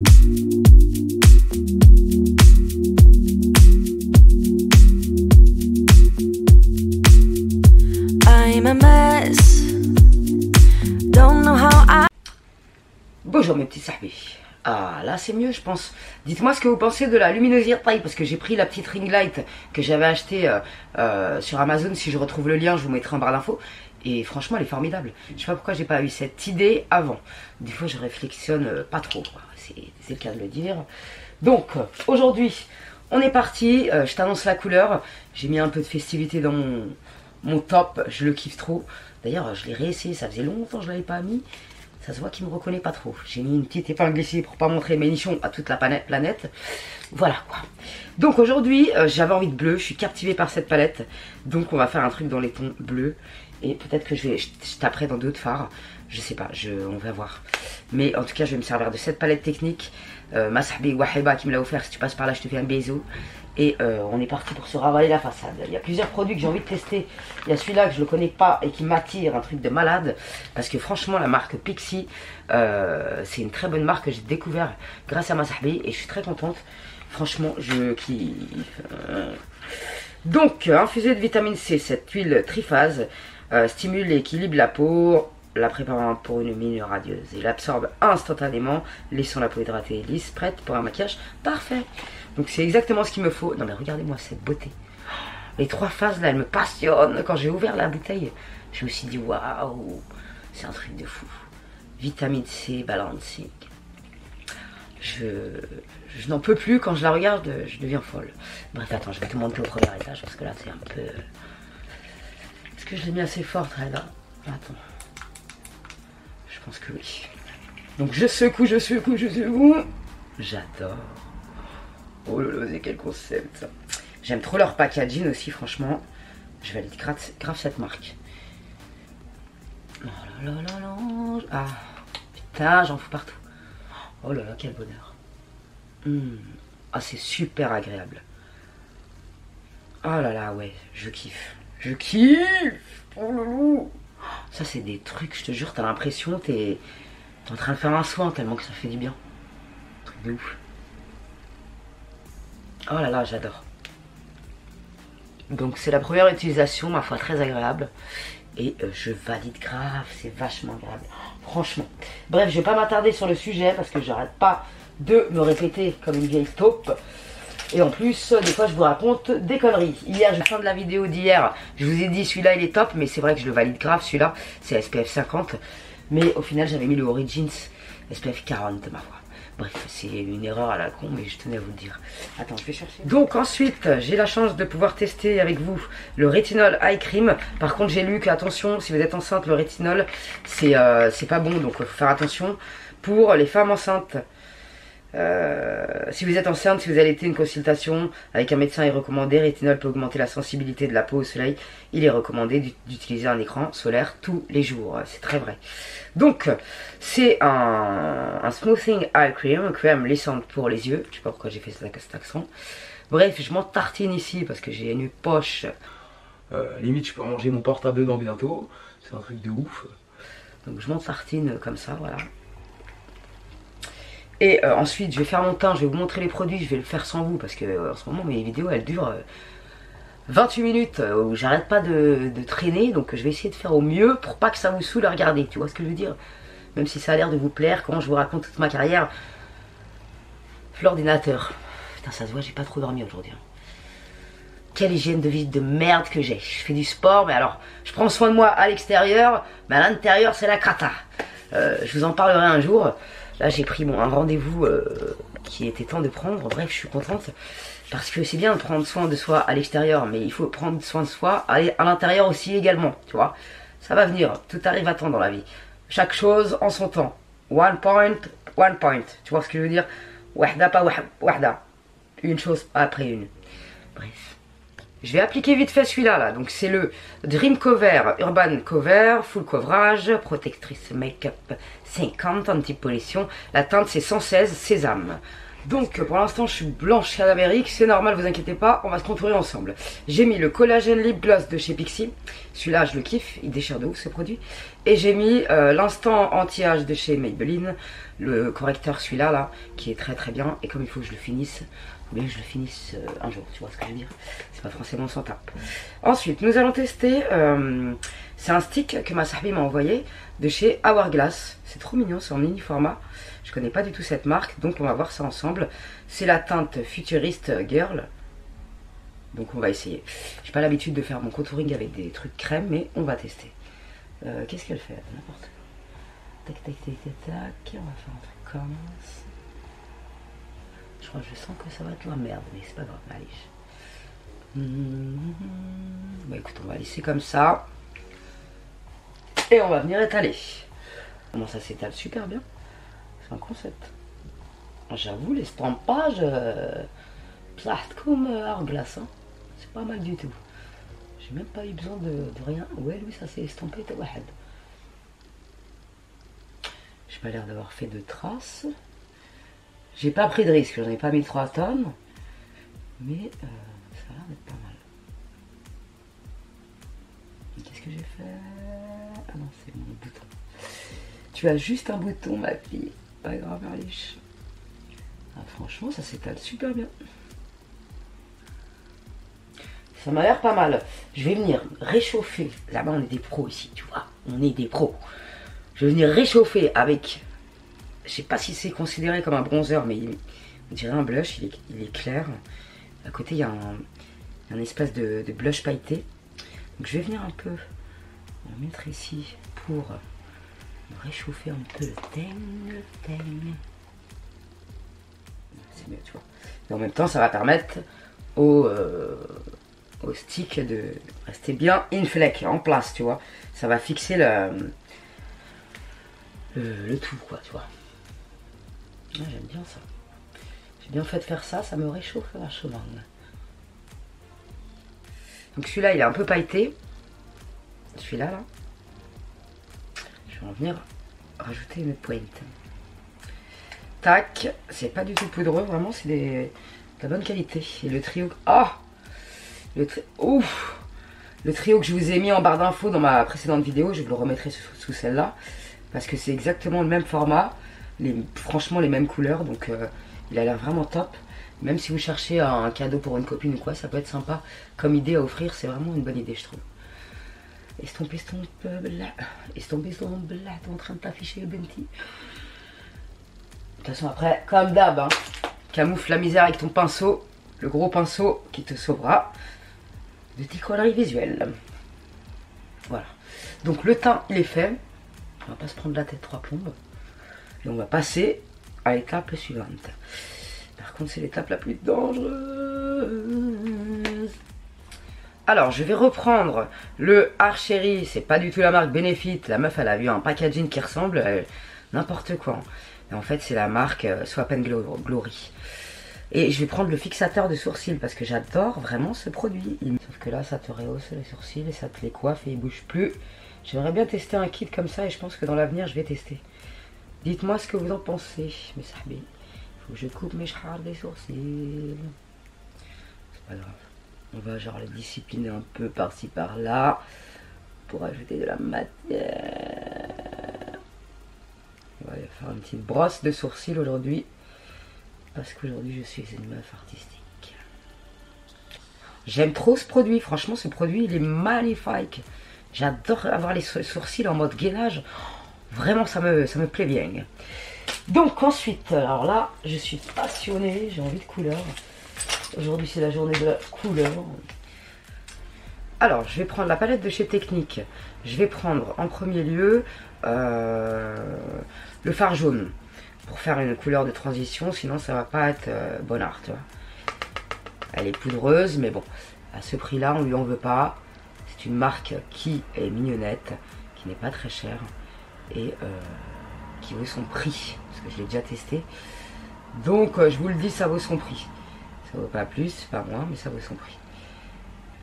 I'm a mess. Don't know how I... Bonjour mes petits sahbis. Ah là c'est mieux je pense. Dites-moi ce que vous pensez de la luminosité parce que j'ai pris la petite ring light que j'avais acheté sur Amazon. Si je retrouve le lien je vous mettrai en barre d'infos. Et franchement elle est formidable. Je sais pas pourquoi j'ai pas eu cette idée avant. Des fois je réflexionne pas trop. C'est le cas de le dire. Donc aujourd'hui on est parti. Je t'annonce la couleur. J'ai mis un peu de festivité dans mon top. Je le kiffe trop. D'ailleurs je l'ai réessayé. Ça faisait longtemps que je l'avais pas mis. Ça se voit qu'il me reconnaît pas trop. J'ai mis une petite épingle ici pour pas montrer mes nichons à toute la planète. Voilà quoi. Donc aujourd'hui, j'avais envie de bleu. Je suis captivée par cette palette. Donc on va faire un truc dans les tons bleus. Et peut-être que je taperai dans d'autres fards. Je sais pas, on va voir. Mais en tout cas, je vais me servir de cette palette technique. Ma sahbi Wahiba qui me l'a offert. Si tu passes par là, je te fais un bisou. Et on est parti pour se ravaler la façade. Il y a plusieurs produits que j'ai envie de tester. Il y a celui-là que je ne le connais pas et qui m'attire, un truc de malade. Parce que franchement, la marque Pixi, c'est une très bonne marque que j'ai découvert grâce à ma sahbi. Et je suis très contente. Franchement, je kiffe. Donc, infusé de vitamine C, cette huile triphase stimule et équilibre la peau, la préparant pour une mine radieuse. Il absorbe instantanément, laissant la peau hydratée et lisse, prête pour un maquillage parfait. Donc c'est exactement ce qu'il me faut. Non mais regardez-moi cette beauté. Les trois phases là, elles me passionnent. Quand j'ai ouvert la bouteille, je me suis dit waouh, c'est un truc de fou. Vitamine C, balancing. Je n'en peux plus, quand je la regarde, je deviens folle. Bref, attends, je vais te monter au premier étage parce que là c'est un peu... Est-ce que je l'ai mis assez fort, là? Attends. Je pense que oui. Donc je secoue, je secoue, je secoue. J'adore. Oh là là, c'est quel concept ça. J'aime trop leur packaging aussi, franchement. Je valide grave cette marque. Oh là là là là. Ah, putain, j'en fous partout. Oh là là, quel bonheur. Ah, c'est super agréable. Oh là là, ouais, je kiffe. Je kiffe. Oh là là. Ça, c'est des trucs, je te jure, t'as l'impression t'es en train de faire un soin tellement que ça fait du bien. Un truc de ouf. Oh là là, j'adore. Donc c'est la première utilisation, ma foi, très agréable. Et je valide grave, c'est vachement agréable. Franchement. Bref, je vais pas m'attarder sur le sujet parce que j'arrête pas de me répéter comme une vieille taupe. Et en plus, des fois je vous raconte des conneries. Hier, je fin de la vidéo d'hier, je vous ai dit celui-là il est top, mais c'est vrai que je le valide grave celui-là. C'est SPF 50. Mais au final, j'avais mis le Origins SPF 40, ma foi. Bref, c'est une erreur à la con, mais je tenais à vous le dire. Attends, je vais chercher. Donc ensuite, j'ai la chance de pouvoir tester avec vous le Rétinol Eye Cream. Par contre, j'ai lu que, attention, si vous êtes enceinte, le rétinol, c'est pas bon, donc il faut faire attention. Pour les femmes enceintes, si vous êtes enceinte, si vous allez une consultation avec un médecin est recommandé. Rétinol peut augmenter la sensibilité de la peau au soleil. Il est recommandé d'utiliser un écran solaire tous les jours. C'est très vrai. Donc, c'est un smoothing eye cream, une crème lissante pour les yeux. Je sais pas pourquoi j'ai fait cet accent. Bref, je m'en tartine ici parce que j'ai une poche. Limite, je peux ranger mon portable dedans bientôt. C'est un truc de ouf. Donc, je m'en tartine comme ça, voilà. Et ensuite je vais faire mon teint, je vais vous montrer les produits, je vais le faire sans vous parce que en ce moment mes vidéos elles durent 28 minutes où j'arrête pas de traîner, donc je vais essayer de faire au mieux pour pas que ça vous saoule à regarder, tu vois ce que je veux dire? Même si ça a l'air de vous plaire, quand je vous raconte toute ma carrière. L'ordinateur, putain ça se voit, j'ai pas trop dormi aujourd'hui. Quelle hygiène de vie de merde que j'ai. Je fais du sport, mais alors je prends soin de moi à l'extérieur, mais à l'intérieur c'est la cata. Je vous en parlerai un jour. Là j'ai pris un rendez-vous qui était temps de prendre. Bref, je suis contente parce que c'est bien de prendre soin de soi à l'extérieur, mais il faut prendre soin de soi à l'intérieur aussi également, tu vois. Ça va venir, tout arrive à temps dans la vie. Chaque chose en son temps. One point, tu vois ce que je veux dire? Wahda pas wahda. Une chose après une. Bref. Je vais appliquer vite fait celui-là, là. Donc c'est le Dream Cover Urban Cover, full coverage, protectrice make-up 50, anti-pollution. La teinte c'est 116 sésame. Donc pour l'instant je suis blanche cadavérique, c'est normal, vous inquiétez pas, on va se contourer ensemble. J'ai mis le Collagen Lip Gloss de chez Pixi, celui-là je le kiffe, il déchire de ouf ce produit. Et j'ai mis l'instant anti-âge de chez Maybelline, le correcteur celui-là là, qui est très très bien. Et comme il faut que je le finisse, ou bien que je le finisse un jour, tu vois ce que je veux dire. C'est pas forcément sans tape. Ensuite nous allons tester, c'est un stick que ma sahbi m'a envoyé de chez Hourglass. C'est trop mignon, c'est en mini format. Je connais pas du tout cette marque, donc on va voir ça ensemble. C'est la teinte Futurist Girl. Donc on va essayer. J'ai pas l'habitude de faire mon contouring avec des trucs crème, mais on va tester. Qu'est-ce qu'elle fait? N'importe quoi. Tac, tac, tac, tac, tac. On va faire un truc comme ça. Je crois que je sens que ça va être la merde, mais c'est pas grave, allez. Bah écoute, on va laisser comme ça. Et on va venir étaler. Comment ça s'étale super bien. C'est un concept. J'avoue, l'estampage, comme Hourglass, hein. C'est pas mal du tout. J'ai même pas eu besoin de rien. Ouais, lui, ça s'est estampé. J'ai pas l'air d'avoir fait de traces. J'ai pas pris de risque, j'en ai pas mis 3 tonnes. Mais ça a l'air d'être pas mal. Qu'est-ce que j'ai fait? Ah non, c'est mon bouton. Tu as juste un bouton, ma fille. Pas grave, Marliche. Ah, franchement, ça s'étale super bien. Ça m'a l'air pas mal. Je vais venir réchauffer. Là-bas, on est des pros ici, tu vois. On est des pros. Je vais venir réchauffer avec... Je sais pas si c'est considéré comme un bronzer, mais on dirait un blush. Il est clair. À côté, il y a un espèce de blush pailleté. Donc, je vais venir un peu en mettre ici pour réchauffer un peu le teigne. C'est mieux, tu vois. Et en même temps, ça va permettre au stick de rester bien in fleck, en place, tu vois. Ça va fixer le tout, quoi, tu vois. Ah, j'aime bien ça. J'ai bien fait de faire ça, ça me réchauffe la chemin. Donc celui-là, il est un peu pailleté. Celui-là, là. Je vais en venir rajouter une pointe. Tac, c'est pas du tout poudreux, vraiment, c'est de la bonne qualité. Et le trio... Ah, ouf, le trio que je vous ai mis en barre d'infos dans ma précédente vidéo, je vous le remettrai sous celle-là. Parce que c'est exactement le même format, franchement les mêmes couleurs, donc il a l'air vraiment top. Même si vous cherchez un cadeau pour une copine ou quoi, ça peut être sympa comme idée à offrir, c'est vraiment une bonne idée je trouve. Estompe, là, t'es en train de t'afficher le Benti. De toute façon après, comme d'hab, hein, camoufle la misère avec ton pinceau, le gros pinceau qui te sauvera de tes conneries visuelles. Voilà. Donc le teint il est fait. On va pas se prendre la tête 3 plombes. Et on va passer à l'étape suivante. Par contre, c'est l'étape la plus dangereuse. Alors, je vais reprendre le Archery. C'est pas du tout la marque Benefit. La meuf, elle a vu un packaging qui ressemble à n'importe quoi. Et en fait, c'est la marque Swap and Glory. Et je vais prendre le fixateur de sourcils parce que j'adore vraiment ce produit. Sauf que là, ça te rehausse les sourcils et ça te les coiffe et ils bougent plus. J'aimerais bien tester un kit comme ça et je pense que dans l'avenir je vais tester. Dites-moi ce que vous en pensez, mes sahbis. Il faut que je coupe mes chars des sourcils. C'est pas grave. On va genre les discipliner un peu par-ci par-là pour ajouter de la matière. On va aller faire une petite brosse de sourcils aujourd'hui. Parce qu'aujourd'hui je suis une meuf artistique. J'aime trop ce produit. Franchement ce produit il est magnifique. J'adore avoir les sourcils en mode gainage. Vraiment, ça me plaît bien. Donc ensuite, alors là, je suis passionnée. J'ai envie de couleur. Aujourd'hui, c'est la journée de la couleur. Alors, je vais prendre la palette de chez Technique. Je vais prendre en premier lieu le fard jaune. Pour faire une couleur de transition. Sinon, ça va pas être bon art. Tu vois. Elle est poudreuse, mais bon. À ce prix-là, on lui en veut pas. C'est une marque qui est mignonnette, qui n'est pas très chère et qui vaut son prix, parce que je l'ai déjà testé. Donc je vous le dis, ça vaut son prix. Ça vaut pas plus, pas moins, mais ça vaut son prix.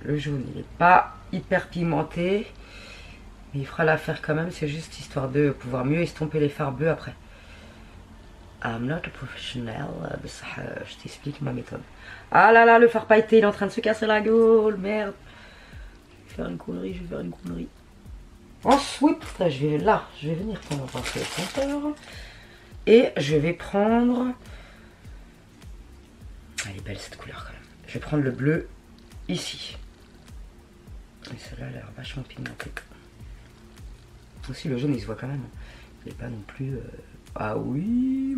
Le jaune, il n'est pas hyper pigmenté, mais il fera l'affaire quand même, c'est juste histoire de pouvoir mieux estomper les fards bleus après. I'm not a professional, je t'explique ma méthode. Ah là là, le fard pailleté, il est en train de se casser la gueule, merde. Je vais faire une connerie, Ensuite, je vais venir prendre un pinceau éclaireur. Et je vais prendre... Elle est belle cette couleur quand même. Je vais prendre le bleu ici. Et celle-là a l'air vachement pigmentée. Aussi le jaune il se voit quand même. Il n'est pas non plus... Ah oui.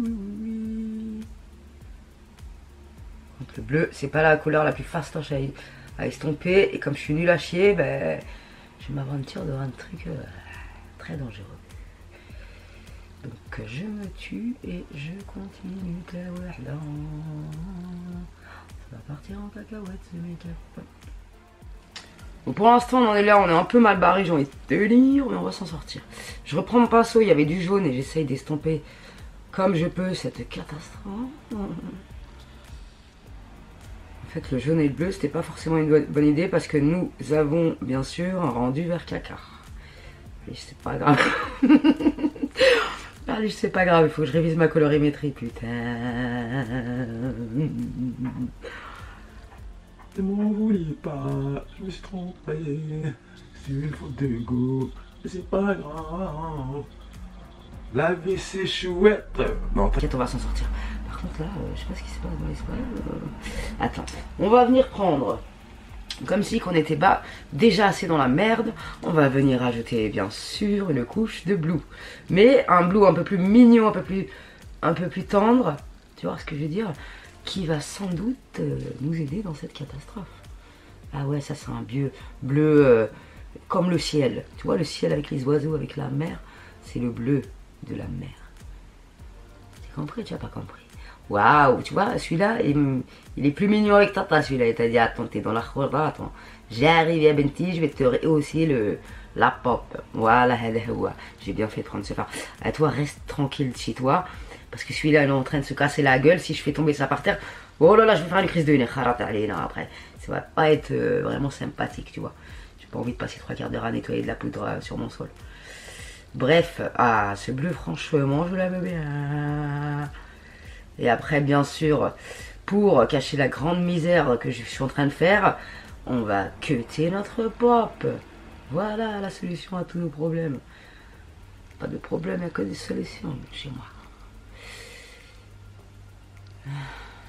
Donc le bleu, c'est pas la couleur la plus fastoche à estomper. Et comme je suis nulle à chier, ben, je m'aventure dans un truc très dangereux. Donc je me tue et je continue. Ça va partir en cacahuète ce make-up. Bon, pour l'instant on en est là, on est un peu mal barré, j'ai envie de te lire, mais on va s'en sortir. Je reprends mon pinceau, il y avait du jaune et j'essaye d'estomper comme je peux cette catastrophe. En fait le jaune et le bleu c'était pas forcément une bonne idée parce que nous avons bien sûr un rendu vert caca. Et c'est pas grave. Allez, c'est pas grave, il faut que je révise ma colorimétrie, putain. Ne m'en voulez pas, je me suis trompé. C'est une faute de goût, mais c'est pas grave. La vie c'est chouette. Bon, t'inquiète, on va s'en sortir. Par contre, là, je sais pas ce qui se passe dans l'espace. Attends, on va venir prendre. Comme si qu'on était déjà assez dans la merde, on va venir ajouter bien sûr une couche de blue. Mais un blue un peu plus mignon, un peu plus tendre, tu vois ce que je veux dire, qui va sans doute nous aider dans cette catastrophe. Ah ouais, ça c'est un bleu comme le ciel. Tu vois le ciel avec les oiseaux, avec la mer, c'est le bleu de la mer. Tu as compris, tu as pas compris? Waouh, tu vois, celui-là, il est plus mignon avec Tata, celui-là. Il t'a dit, attends, t'es dans la khourda, attends. J'arrive à Benti, je vais te rehausser la pop. Voilà, j'ai bien fait de prendre ce phare. À toi, reste tranquille chez toi. Parce que celui-là, il est en train de se casser la gueule. Si je fais tomber ça par terre, oh là là, je vais faire une crise de nerfs. Après, ça va pas être vraiment sympathique, tu vois. J'ai pas envie de passer 3 quarts d'heure à nettoyer de la poudre sur mon sol. Bref, ce bleu, franchement, je l'aime bien. Et après, bien sûr, pour cacher la grande misère que je suis en train de faire, on va cutter notre pop. Voilà la solution à tous nos problèmes. Pas de problème, il n'y a que des solutions chez moi.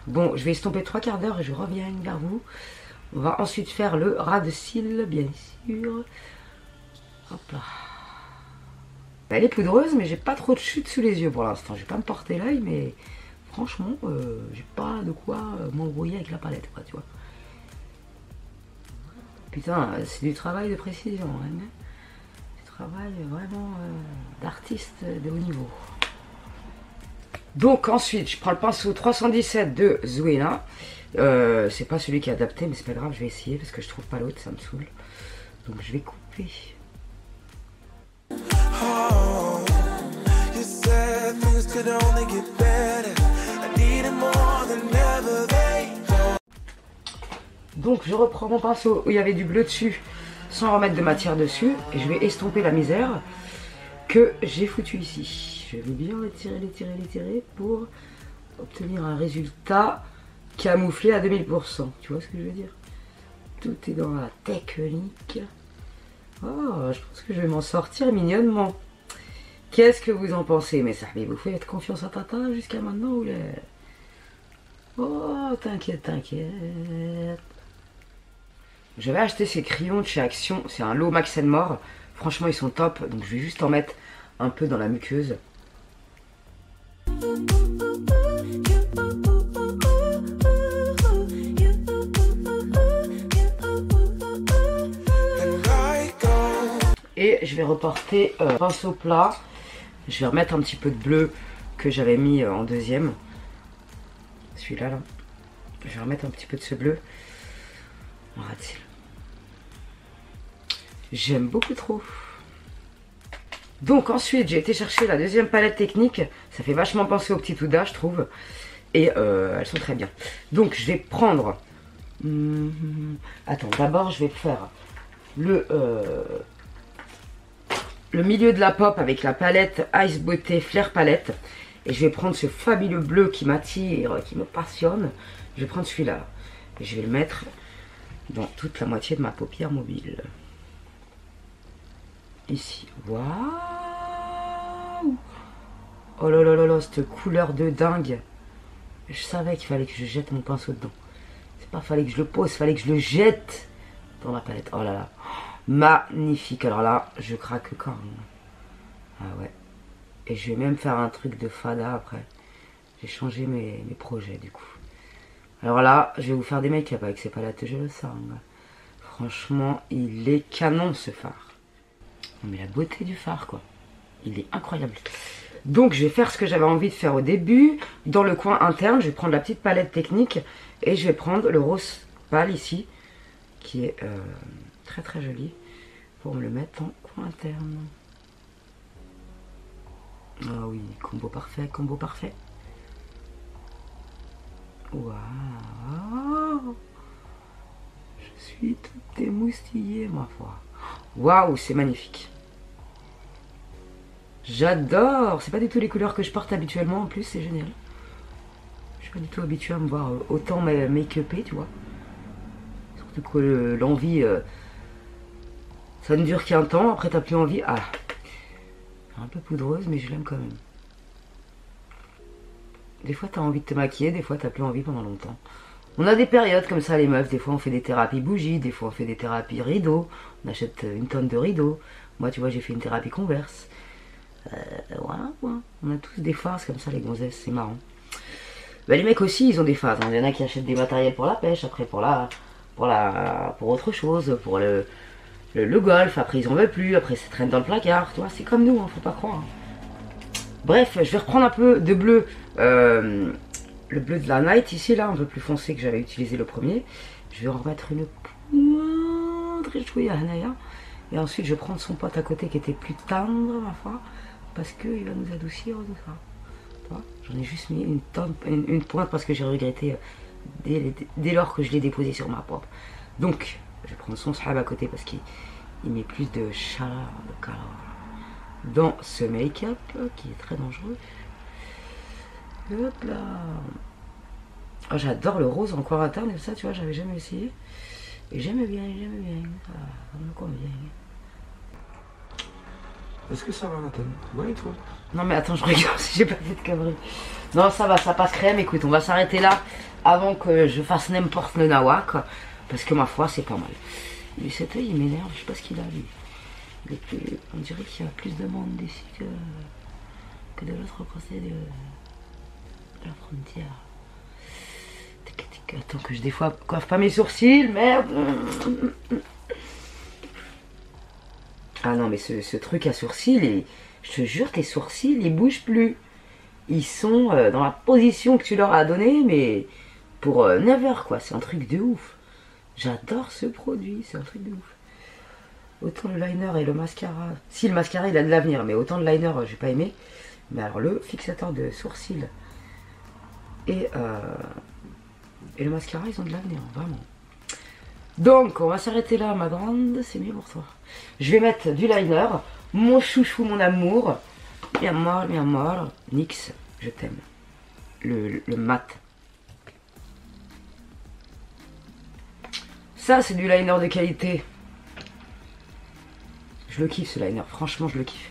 Bon, je vais estomper 3 quarts d'heure et je reviens vers vous. On va ensuite faire le ras de cils, bien sûr. Hop là. Elle est poudreuse, mais j'ai pas trop de chute sous les yeux pour l'instant. Je vais pas me porter l'œil, mais... Franchement, j'ai pas de quoi m'embrouiller avec la palette, quoi, tu vois. Putain, c'est du travail de précision, hein, du travail vraiment d'artiste de haut niveau. Donc ensuite, je prends le pinceau 317 de Zoéna. C'est pas celui qui est adapté, mais c'est pas grave, je vais essayer parce que je trouve pas l'autre, ça me saoule. Donc je vais couper. Oh, you said things could only get better. Donc je reprends mon pinceau où il y avait du bleu dessus sans remettre de matière dessus et je vais estomper la misère que j'ai foutu ici. Je vais bien l'étirer pour obtenir un résultat camouflé à 2000%. Tu vois ce que je veux dire? Tout est dans la technique. Oh, je pense que je vais m'en sortir mignonnement. Qu'est-ce que vous en pensez, mes amis? Vous faites confiance à Tata jusqu'à maintenant ou les... Oh, t'inquiète. Je vais acheter ces crayons de chez Action. C'est un lot Max & More. Franchement, ils sont top. Donc, je vais juste en mettre un peu dans la muqueuse. Et je vais reporter pinceau plat. Je vais remettre un petit peu de bleu que j'avais mis en deuxième. Celui-là, là. Je vais remettre un petit peu de ce bleu. On rate-t-il. J'aime beaucoup trop. Donc ensuite, j'ai été chercher la deuxième palette technique. Ça fait vachement penser aux petites Ouda, je trouve. Et elles sont très bien. Donc je vais prendre... Attends, d'abord je vais faire le milieu de la pop avec la palette Ice Beauté Flair Palette. Et je vais prendre ce fabuleux bleu qui m'attire, qui me passionne. Je vais prendre celui-là. Et je vais le mettre dans toute la moitié de ma paupière mobile. Ici. Waouh! Oh là là là là, cette couleur de dingue. Je savais qu'il fallait que je jette mon pinceau dedans. C'est pas fallait que je le pose, fallait que je le jette dans la palette. Oh là là. Magnifique. Alors là, je craque quand même. Ah ouais. Et je vais même faire un truc de fada après. J'ai changé mes projets du coup. Alors là, je vais vous faire des make-up avec ces palettes, je le sens. Franchement, il est canon ce phare. Non mais la beauté du phare quoi. Il est incroyable. Donc je vais faire ce que j'avais envie de faire au début. Dans le coin interne, je vais prendre la petite palette technique. Et je vais prendre le rose pâle ici. Qui est très très joli. Pour me le mettre en coin interne. Ah oui, combo parfait, combo parfait. Waouh! Je suis toute émoustillée, ma foi. Waouh, c'est magnifique. J'adore. C'est pas du tout les couleurs que je porte habituellement, en plus, c'est génial. Je suis pas du tout habituée à me voir autant make-upée, tu vois. Surtout que l'envie, ça ne dure qu'un temps, après t'as plus envie. Ah! Un peu poudreuse, mais je l'aime quand même. Des fois, t'as envie de te maquiller, des fois, t'as plus envie pendant longtemps. On a des périodes comme ça, les meufs. Des fois, on fait des thérapies bougies, des fois, on fait des thérapies rideaux. On achète une tonne de rideaux. Moi, tu vois, j'ai fait une thérapie Converse. Voilà, voilà. On a tous des phases comme ça, les gonzesses, c'est marrant. Bah, les mecs aussi, ils ont des phases. Il y en a qui achètent des matériels pour la pêche, après pour autre chose, pour le golf, après ils en veulent plus, après ça traîne dans le placard, tu vois, c'est comme nous, hein, faut pas croire. Bref, je vais reprendre un peu de bleu, le bleu de la Night ici, là, un peu plus foncé que j'avais utilisé le premier. Je vais en remettre une pointe chouïa à Hanaya. Et ensuite je vais prendre son pote à côté qui était plus tendre, ma foi, parce qu'il va nous adoucir tout ça. J'en ai juste mis une pointe parce que j'ai regretté dès lors que je l'ai déposé sur ma pomme. Donc, je vais prendre son sahab à côté parce qu'il met plus de chaleur, de calor dans ce make-up qui est très dangereux. Hop là. Oh, j'adore le rose en coin interne et ça, tu vois, j'avais jamais essayé. Et j'aime bien, j'aime bien. Ça me convient. Est-ce que ça va, Nathan? Ouais, toi? Non, mais attends, je regarde si j'ai pas fait de conneries. Non, ça va, ça passe crème. Écoute, on va s'arrêter là avant que je fasse n'importe le nawak. Parce que ma foi, c'est pas mal. Lui, cet œil, il m'énerve. Je sais pas ce qu'il a, lui. On dirait qu'il y a plus de monde d'ici que de l'autre côté de la frontière. Attends que je des fois coiffe pas mes sourcils, merde. Ah non, mais ce truc à sourcils, je te jure, tes sourcils, ils bougent plus. Ils sont dans la position que tu leur as donnée, mais pour never, quoi. C'est un truc de ouf. J'adore ce produit, c'est un truc de ouf. Autant le liner et le mascara. Si, le mascara, il a de l'avenir, mais autant le liner, j'ai pas aimé. Mais alors, le fixateur de sourcils et le mascara, ils ont de l'avenir, vraiment. Donc, on va s'arrêter là, ma grande. C'est mieux pour toi. Je vais mettre du liner. Mon chouchou, mon amour. Mi amor. NYX, je t'aime. Le mat. Ça, c'est du liner de qualité. Je le kiffe, ce liner. Franchement, je le kiffe.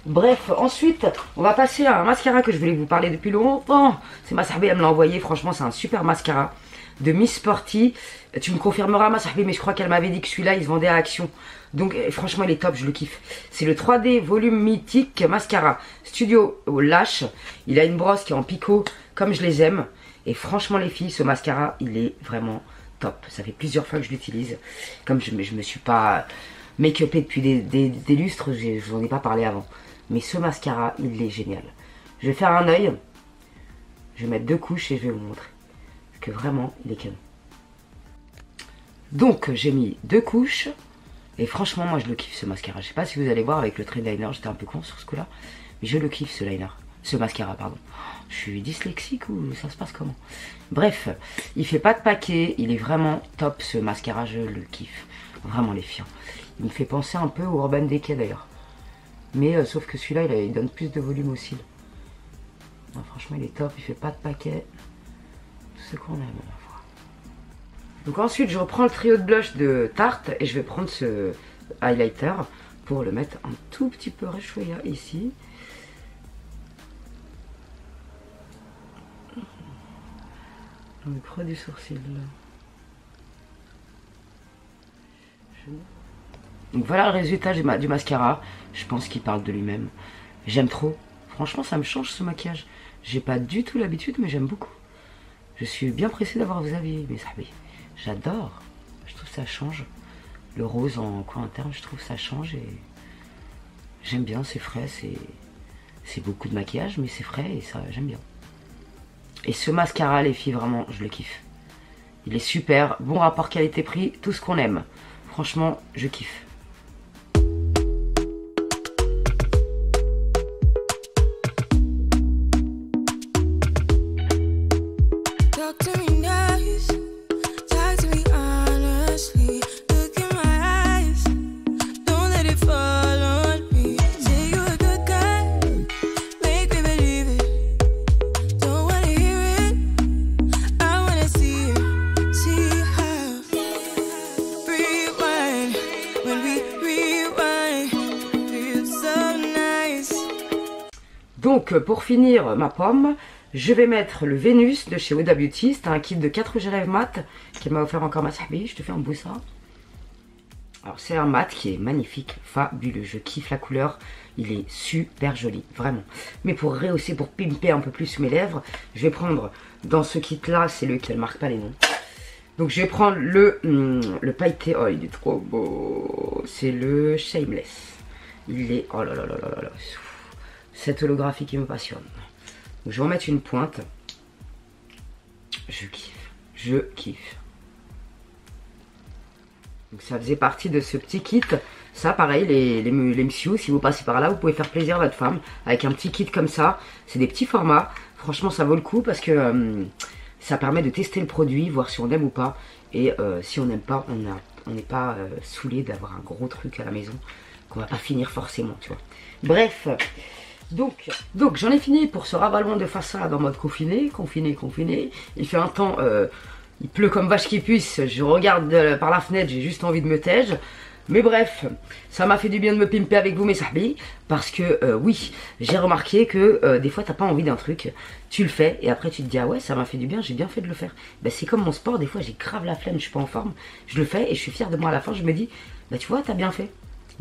Bref, ensuite, on va passer à un mascara que je voulais vous parler depuis longtemps. C'est ma sahbi, elle me l'a envoyé. Franchement, c'est un super mascara de Miss Sporty. Tu me confirmeras, ma sahbi, mais je crois qu'elle m'avait dit que celui-là, il se vendait à Action. Donc, franchement, il est top, je le kiffe. C'est le 3D Volume Mythique Mascara Studio Lash. Il a une brosse qui est en picot, comme je les aime. Et franchement, les filles, ce mascara, il est vraiment top. Ça fait plusieurs fois que je l'utilise. Comme je me suis pas make-upé depuis des lustres, je vous en ai pas parlé avant. Mais ce mascara, il est génial. Je vais faire un œil. Je vais mettre 2 couches et je vais vous montrer. Parce que vraiment, il est canon. Donc, j'ai mis 2 couches. Et franchement, moi, je le kiffe, ce mascara. Je sais pas si vous allez voir avec le trait de liner. J'étais un peu con sur ce coup-là. Mais je le kiffe, ce liner. Ce mascara, pardon. Je suis dyslexique ou ça se passe comment? Bref, il fait pas de paquet. Il est vraiment top, ce mascara. Je le kiffe. Vraiment, les filles. Il me fait penser un peu au Urban Decay, d'ailleurs. Mais sauf que celui-là, il donne plus de volume aux cils. Non, franchement il est top, il fait pas de paquet. Tout ce qu'on aime à la fois. Donc ensuite je reprends le trio de blush de Tarte et je vais prendre ce highlighter pour le mettre un tout petit peu réchauffé ici. Dans le creux du sourcil. Donc voilà le résultat du mascara. Je pense qu'il parle de lui-même. J'aime trop. Franchement ça me change ce maquillage. J'ai pas du tout l'habitude mais j'aime beaucoup. Je suis bien pressée d'avoir vos avis mes amis. J'adore. Je trouve que ça change. Le rose en coin interne je trouve que ça change et j'aime bien, c'est frais, c'est beaucoup de maquillage mais c'est frais et ça j'aime bien. Et ce mascara les filles vraiment je le kiffe. Il est super, bon rapport qualité-prix, tout ce qu'on aime. Franchement je kiffe. Donc pour finir ma pomme, je vais mettre le Vénus de chez Huda Beauty. C'est un kit de 4 rouges à lèvres mat qui m'a offert encore ma sahbi. Je te fais un beau ça. Alors c'est un mat qui est magnifique, fabuleux. Je kiffe la couleur, il est super joli, vraiment. Mais pour rehausser, pour pimper un peu plus mes lèvres, je vais prendre dans ce kit là, c'est lequel, elle marque pas les noms. Donc je vais prendre le pailleté, oh il est trop beau. C'est le Shameless. Il est, oh là là là là là. Cette holographie qui me passionne. Donc je vais en mettre une pointe. Je kiffe. Je kiffe. Donc ça faisait partie de ce petit kit. Ça pareil, les messieurs, si vous passez par là, vous pouvez faire plaisir à votre femme. Avec un petit kit comme ça. C'est des petits formats. Franchement ça vaut le coup parce que ça permet de tester le produit, voir si on aime ou pas. Et si on n'aime pas, on n'est pas saoulé d'avoir un gros truc à la maison. Qu'on va pas finir forcément, tu vois. Bref. Donc j'en ai fini pour ce rabat-loin de façade en mode confiné. Il fait un temps, il pleut comme vache qui puisse. Je regarde par la fenêtre, j'ai juste envie de me taire. Mais bref, ça m'a fait du bien de me pimper avec vous mes sahbis. Parce que oui, j'ai remarqué que des fois t'as pas envie d'un truc. Tu le fais et après tu te dis ah ouais ça m'a fait du bien, j'ai bien fait de le faire. Ben, c'est comme mon sport, des fois j'ai grave la flemme, je suis pas en forme. Je le fais et je suis fière de moi à la fin, je me dis bah tu vois t'as bien fait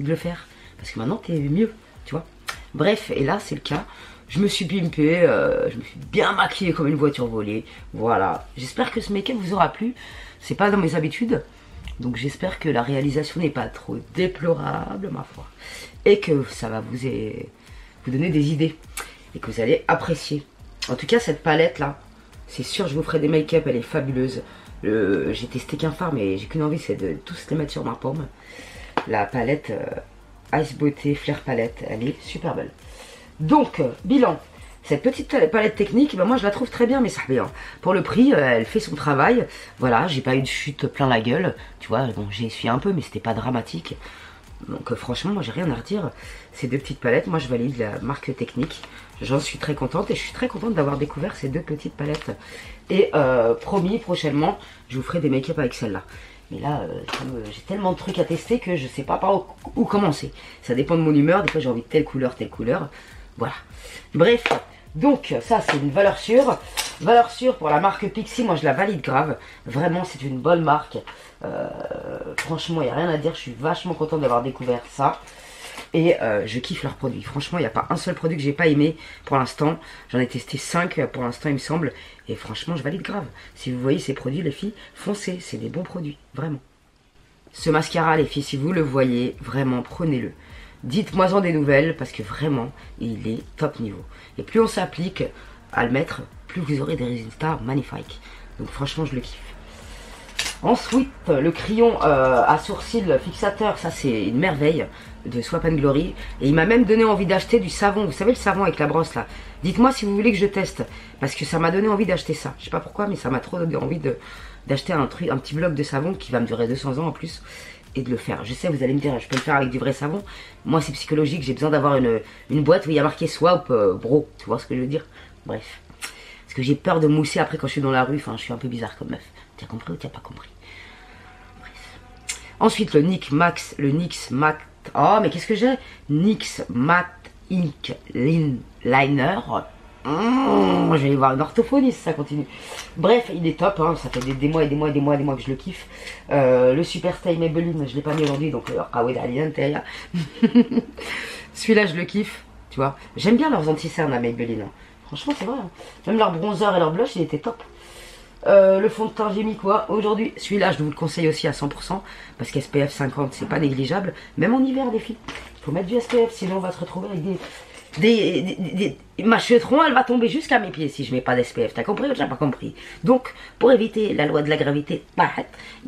de le faire. Parce que maintenant t'es mieux, tu vois. Bref, et là c'est le cas. Je me suis pimpée, je me suis bien maquillée comme une voiture volée. Voilà. J'espère que ce make-up vous aura plu. C'est pas dans mes habitudes. Donc j'espère que la réalisation n'est pas trop déplorable, ma foi. Et que ça va vous donner des idées. Et que vous allez apprécier. En tout cas, cette palette là, c'est sûr, je vous ferai des make-up, elle est fabuleuse. J'ai testé qu'un fard, mais j'ai qu'une envie, c'est de tous les mettre sur ma paume. La palette Ice Beauté Flair Palette, elle est super belle. Donc, bilan. Cette petite palette technique, ben moi je la trouve très bien, mais ça bien. Pour le prix, elle fait son travail. Voilà, j'ai pas eu de chute plein la gueule. Tu vois, bon, j'ai essuyé un peu, mais c'était pas dramatique. Donc franchement, moi j'ai rien à redire. Ces deux petites palettes, moi je valide la marque technique. J'en suis très contente et je suis très contente d'avoir découvert ces deux petites palettes. Et promis, prochainement, je vous ferai des make-up avec celle-là. Mais là, j'ai tellement de trucs à tester que je sais pas par où commencer. Ça dépend de mon humeur, des fois j'ai envie de telle couleur. Voilà. Bref, donc ça c'est une valeur sûre. Valeur sûre pour la marque Pixi, moi je la valide grave. Vraiment c'est une bonne marque. Franchement il n'y a rien à dire, je suis vachement contente d'avoir découvert ça. Et je kiffe leurs produits. Franchement il n'y a pas un seul produit que j'ai pas aimé pour l'instant. J'en ai testé 5 pour l'instant il me semble. Et franchement je valide grave. Si vous voyez ces produits les filles, foncez, c'est des bons produits, vraiment. Ce mascara les filles, si vous le voyez, vraiment prenez-le. Dites-moi en des nouvelles parce que vraiment il est top niveau. Et plus on s'applique à le mettre, plus vous aurez des résultats magnifiques. Donc franchement je le kiffe. Ensuite le crayon à sourcils fixateur, ça c'est une merveille de Swap & Glory. Et il m'a même donné envie d'acheter du savon. Vous savez le savon avec la brosse là. Dites-moi si vous voulez que je teste. Parce que ça m'a donné envie d'acheter ça. Je sais pas pourquoi mais ça m'a trop donné envie d'acheter un petit bloc de savon qui va me durer 200 ans en plus. Et de le faire. Je sais, vous allez me dire, je peux le faire avec du vrai savon. Moi, c'est psychologique. J'ai besoin d'avoir une boîte où il y a marqué Swap Bro. Tu vois ce que je veux dire? Bref. Parce que j'ai peur de mousser après quand je suis dans la rue. Enfin, je suis un peu bizarre comme meuf. Tu as compris ou tu n'as pas compris? Bref. Ensuite, le NYX Matte. Oh, mais qu'est-ce que j'ai? NYX Matte Ink Liner. Je vais aller voir une orthophoniste, ça continue. Bref, il est top, hein, ça fait des mois et des mois et des mois et des mois que je le kiffe. Le Super Style Maybelline, je l'ai pas mis aujourd'hui, donc celui-là, je le kiffe, tu vois. J'aime bien leurs anti-cernes à Maybelline. Hein. Franchement, c'est vrai. Hein. Même leur bronzer et leur blush, il était top. Le fond de teint, j'ai mis quoi aujourd'hui? Celui-là, je vous le conseille aussi à 100%, parce qu'SPF 50, c'est pas négligeable. Même en hiver, les filles. Faut mettre du SPF, sinon on va se retrouver avec ma cheveux, elle va tomber jusqu'à mes pieds si je mets pas d'SPF. T'as compris ou t'as pas compris? Donc, pour éviter la loi de la gravité,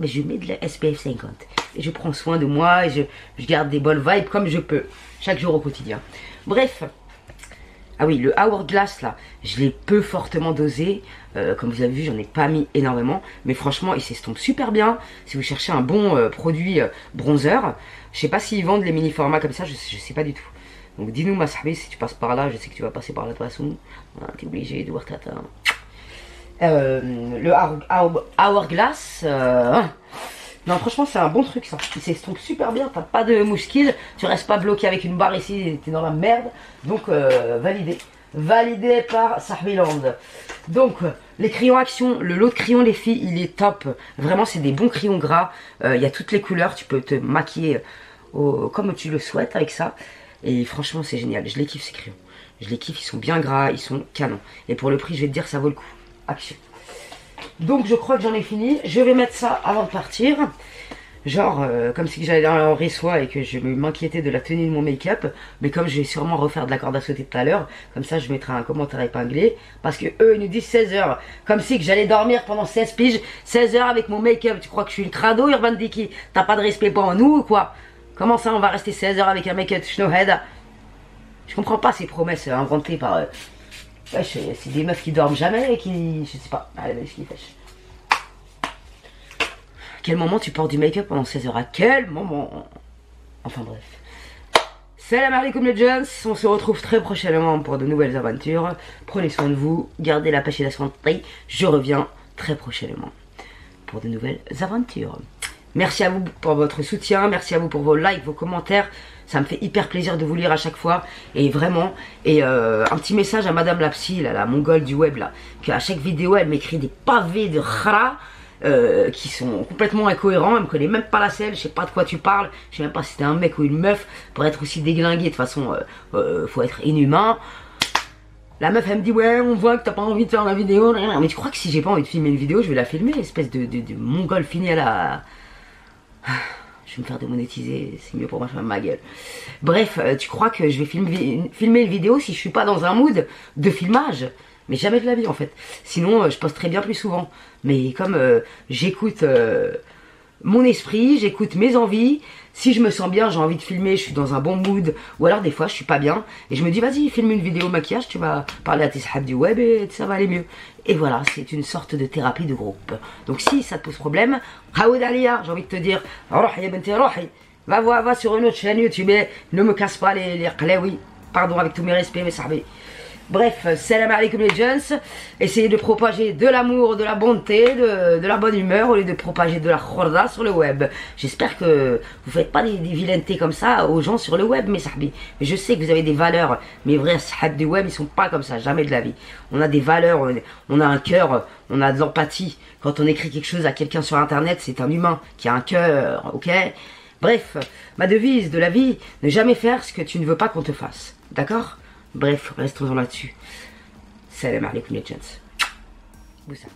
je mets de la SPF 50. Et je prends soin de moi et je garde des bonnes vibes comme je peux. Chaque jour au quotidien. Bref. Ah oui, le Hourglass là, je l'ai peu fortement dosé. Comme vous avez vu, j'en ai pas mis énormément. Mais franchement, il s'estompe super bien. Si vous cherchez un bon produit bronzer, je sais pas s'ils vendent les mini formats comme ça, je sais pas du tout. Donc dis-nous ma sahbi, si tu passes par là, je sais que tu vas passer par là de toute façon. Voilà, t'es obligé de voir tata. Le Hourglass, non franchement c'est un bon truc ça. Il s'estompe super bien, t'as pas de mouche-kill, tu restes pas bloqué avec une barre ici, t'es dans la merde. Donc validé par Sahbiland. Donc les crayons action, le lot de crayons les filles, il est top. Vraiment c'est des bons crayons gras. Il y a toutes les couleurs, tu peux te maquiller comme tu le souhaites avec ça. Et franchement c'est génial, je les kiffe ces crayons. Je les kiffe, ils sont bien gras, ils sont canons. Et pour le prix je vais te dire ça vaut le coup. Action. Donc je crois que j'en ai fini. Je vais mettre ça avant de partir. Genre comme si j'allais en réçoit et que je m'inquiétais de la tenue de mon make-up. Mais comme je vais sûrement refaire de la corde à sauter tout à l'heure, comme ça je mettrai un commentaire épinglé. Parce que eux ils nous disent 16 h. Comme si que j'allais dormir pendant 16 piges, 16 h avec mon make-up. Tu crois que je suis une crado Urban Dickie? T'as pas de respect pour nous ou quoi? Comment ça on va rester 16 h avec un make-up Snowhead? Je comprends pas ces promesses inventées par... Ouais, c'est des meufs qui dorment jamais et qui... Je sais pas. Allez, ce qu'ils fâchent. À quel moment tu portes du make-up pendant 16 h? À quel moment? Enfin bref. Salam alaikum les gens. On se retrouve très prochainement pour de nouvelles aventures. Prenez soin de vous. Gardez la pêche et la santé. Je reviens très prochainement pour de nouvelles aventures. Merci à vous pour votre soutien. Merci à vous pour vos likes, vos commentaires. Ça me fait hyper plaisir de vous lire à chaque fois. Et vraiment, et un petit message à Madame la psy, la mongole du web là, qu'à chaque vidéo elle m'écrit des pavés de khara qui sont complètement incohérents. Elle me connaît même pas la selle, je sais pas de quoi tu parles. Je sais même pas si c'était un mec ou une meuf pour être aussi déglingué. De toute façon, faut être inhumain. La meuf elle me dit ouais on voit que t'as pas envie de faire la vidéo. Mais tu crois que si j'ai pas envie de filmer une vidéo, je vais la filmer, espèce de mongole fini à la... Je vais me faire démonétiser, c'est mieux pour moi, je ferme ma gueule. Bref, tu crois que je vais filmer une vidéo si je suis pas dans un mood de filmage? Mais jamais de la vie en fait. Sinon, je posterai bien plus souvent. Mais comme j'écoute mon esprit, j'écoute mes envies. Si je me sens bien, j'ai envie de filmer, je suis dans un bon mood. Ou alors des fois, je suis pas bien. Et je me dis, vas-y, filme une vidéo maquillage, tu vas parler à tes sahabs du web et ça va aller mieux. Et voilà, c'est une sorte de thérapie de groupe. Donc si ça te pose problème, Haoud Alia, j'ai envie de te dire, va sur une autre chaîne YouTube, ne me casse pas les qlaoui. Pardon, avec tous mes respects, mes sahabis. Bref, salam alaikum les gens. Essayez de propager de l'amour, de la bonté, de la bonne humeur au lieu de propager de la khorda sur le web. J'espère que vous faites pas des vilainnetés comme ça aux gens sur le web, mes sahbis. Mais je sais que vous avez des valeurs. Mes vrais sahbs du web, ils sont pas comme ça, jamais de la vie. On a des valeurs, on a un cœur, on a de l'empathie. Quand on écrit quelque chose à quelqu'un sur internet, c'est un humain qui a un cœur, ok? Bref, ma devise de la vie, ne jamais faire ce que tu ne veux pas qu'on te fasse. D'accord? Bref, restons-en là-dessus. Salam alaikum les gens. Boussa.